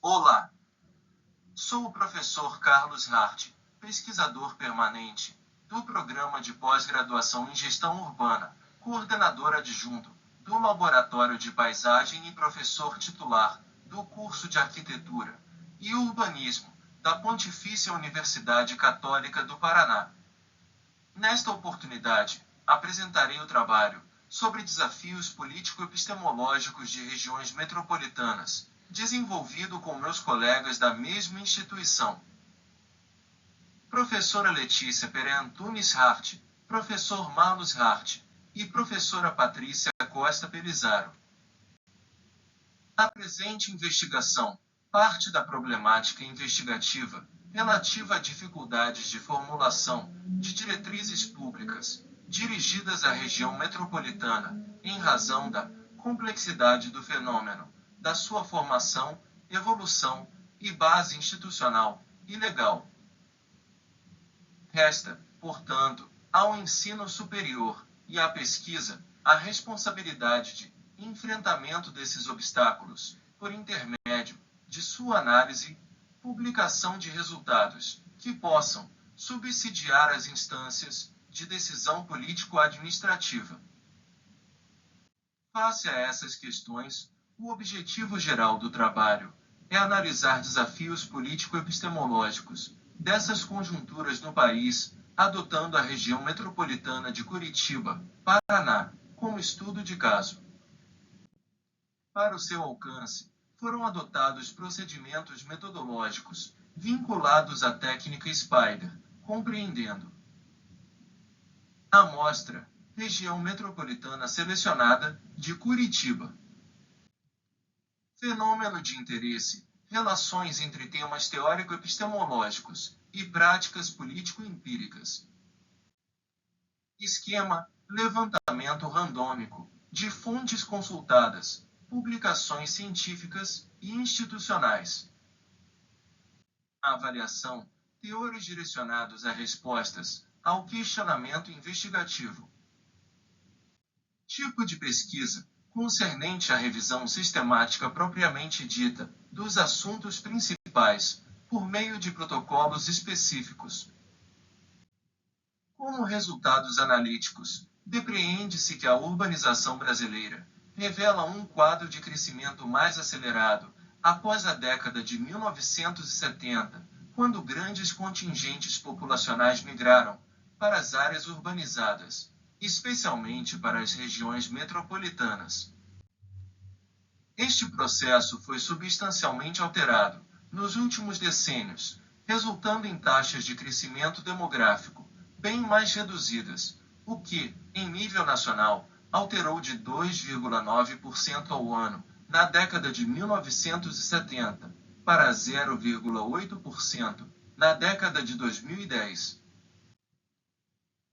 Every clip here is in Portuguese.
Olá, sou o professor Carlos Hart, pesquisador permanente do Programa de Pós-Graduação em Gestão Urbana, coordenador adjunto do Laboratório de Paisagem e professor titular do curso de Arquitetura e Urbanismo da Pontifícia Universidade Católica do Paraná. Nesta oportunidade, apresentarei o trabalho sobre desafios político-epistemológicos de regiões metropolitanas, desenvolvido com meus colegas da mesma instituição. Professora Letícia Pereira Antunes Hart, professor Marlos Hart e professora Patrícia Costa Pelizaro. A presente investigação parte da problemática investigativa relativa a dificuldades de formulação de diretrizes públicas dirigidas à região metropolitana, em razão da complexidade do fenômeno, da sua formação, evolução e base institucional e legal. Resta, portanto, ao ensino superior e à pesquisa a responsabilidade de enfrentamento desses obstáculos, por intermédio de sua análise e publicação de resultados que possam subsidiar as instâncias de decisão político-administrativa. Face a essas questões, o objetivo geral do trabalho é analisar desafios político-epistemológicos dessas conjunturas no país, adotando a região metropolitana de Curitiba, Paraná, como estudo de caso. Para o seu alcance, foram adotados procedimentos metodológicos vinculados à técnica Spider, compreendendo a amostra, região metropolitana selecionada, de Curitiba. Fenômeno de interesse, relações entre temas teórico-epistemológicos e práticas político-empíricas. Esquema, levantamento randômico, de fontes consultadas, publicações científicas e institucionais. Avaliação, teores direcionados a respostas ao questionamento investigativo. Tipo de pesquisa, concernente à revisão sistemática propriamente dita dos assuntos principais, por meio de protocolos específicos. Como resultados analíticos, depreende-se que a urbanização brasileira revela um quadro de crescimento mais acelerado após a década de 1970, quando grandes contingentes populacionais migraram para as áreas urbanizadas, especialmente para as regiões metropolitanas. Este processo foi substancialmente alterado nos últimos decênios, resultando em taxas de crescimento demográfico bem mais reduzidas, o que, em nível nacional, alterou de 2,9% ao ano na década de 1970 para 0,8% na década de 2010.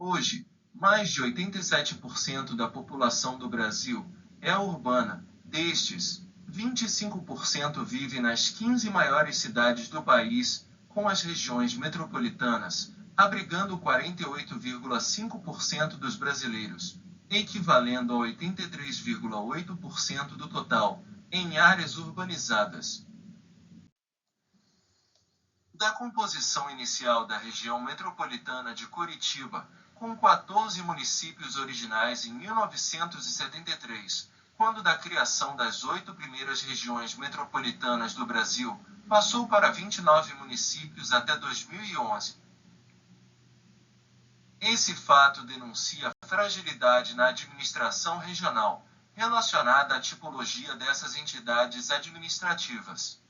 Hoje, mais de 87% da população do Brasil é urbana. Destes, 25% vive nas 15 maiores cidades do país, com as regiões metropolitanas abrigando 48,5% dos brasileiros, equivalendo a 83,8% do total, em áreas urbanizadas. Da composição inicial da região metropolitana de Curitiba, com 14 municípios originais em 1973, quando da criação das 8 primeiras regiões metropolitanas do Brasil, passou para 29 municípios até 2011. Esse fato denuncia a fragilidade na administração regional, relacionada à tipologia dessas entidades administrativas.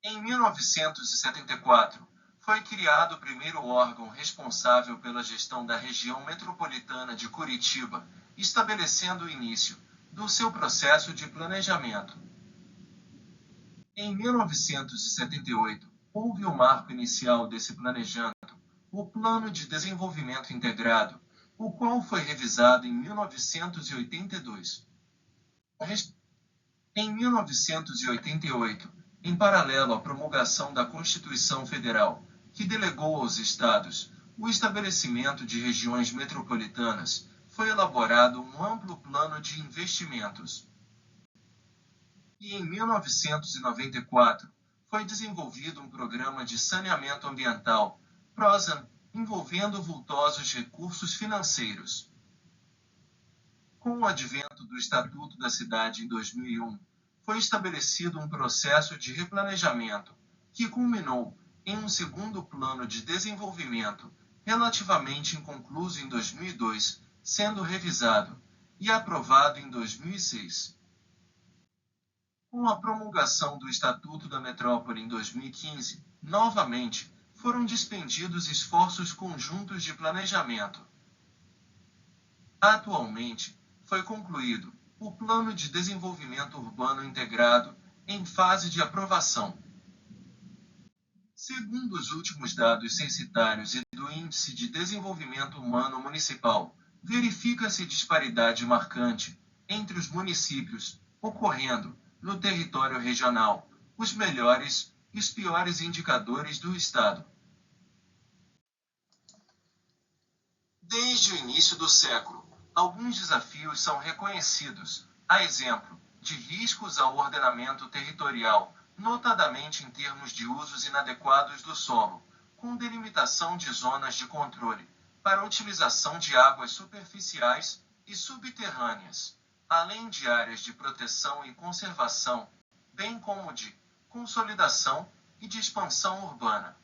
Em 1974, foi criado o primeiro órgão responsável pela gestão da região metropolitana de Curitiba, estabelecendo o início do seu processo de planejamento. Em 1978, houve o marco inicial desse planejamento, o Plano de Desenvolvimento Integrado, o qual foi revisado em 1982. Em 1988, em paralelo à promulgação da Constituição Federal, que delegou aos estados o estabelecimento de regiões metropolitanas, foi elaborado um amplo plano de investimentos. E em 1994, foi desenvolvido um programa de saneamento ambiental, PROSAN, envolvendo vultosos recursos financeiros. Com o advento do Estatuto da Cidade em 2001, foi estabelecido um processo de replanejamento, que culminou em um segundo plano de desenvolvimento, relativamente inconcluso em 2002, sendo revisado e aprovado em 2006. Com a promulgação do Estatuto da Metrópole em 2015, novamente, foram dispendidos esforços conjuntos de planejamento. Atualmente, foi concluído o Plano de Desenvolvimento Urbano Integrado, em fase de aprovação. Segundo os últimos dados censitários e do Índice de Desenvolvimento Humano Municipal, verifica-se disparidade marcante entre os municípios, ocorrendo, no território regional, os melhores e os piores indicadores do Estado. Desde o início do século, alguns desafios são reconhecidos, a exemplo de riscos ao ordenamento territorial, notadamente em termos de usos inadequados do solo, com delimitação de zonas de controle, para utilização de águas superficiais e subterrâneas, além de áreas de proteção e conservação, bem como de consolidação e de expansão urbana.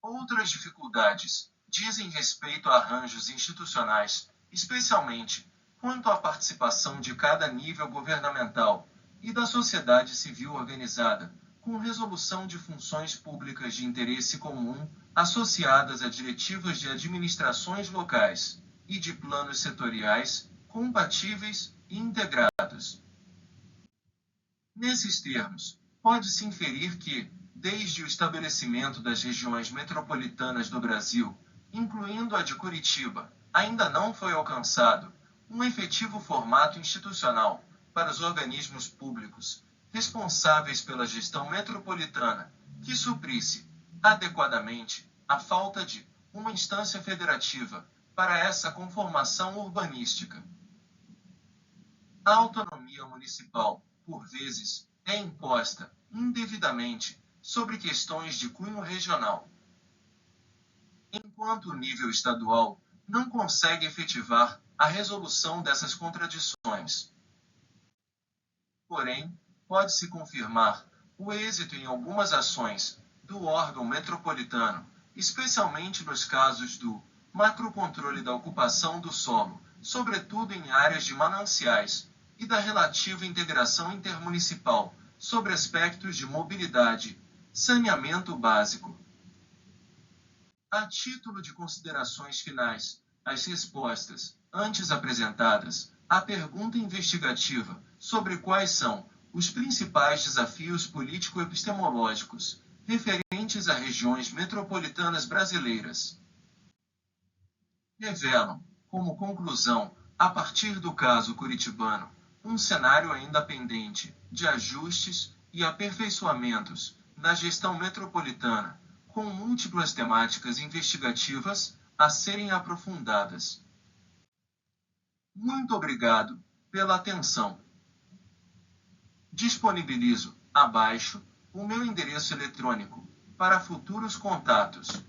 Outras dificuldades dizem respeito a arranjos institucionais, especialmente quanto à participação de cada nível governamental e da sociedade civil organizada, com resolução de funções públicas de interesse comum associadas a diretivas de administrações locais e de planos setoriais compatíveis e integrados. Nesses termos, pode-se inferir que, desde o estabelecimento das regiões metropolitanas do Brasil, incluindo a de Curitiba, ainda não foi alcançado um efetivo formato institucional para os organismos públicos responsáveis pela gestão metropolitana, que suprisse adequadamente a falta de uma instância federativa para essa conformação urbanística. A autonomia municipal, por vezes, é imposta indevidamente sobre questões de cunho regional, enquanto o nível estadual não consegue efetivar a resolução dessas contradições. Porém, pode-se confirmar o êxito em algumas ações do órgão metropolitano, especialmente nos casos do macrocontrole da ocupação do solo, sobretudo em áreas de mananciais, e da relativa integração intermunicipal, sobre aspectos de mobilidade, saneamento básico. A título de considerações finais, as respostas, antes apresentadas, à pergunta investigativa sobre quais são os principais desafios político-epistemológicos referentes a regiões metropolitanas brasileiras, revelam, como conclusão, a partir do caso curitibano, um cenário ainda pendente de ajustes e aperfeiçoamentos na gestão metropolitana, com múltiplas temáticas investigativas a serem aprofundadas. Muito obrigado pela atenção. Disponibilizo, abaixo, o meu endereço eletrônico para futuros contatos.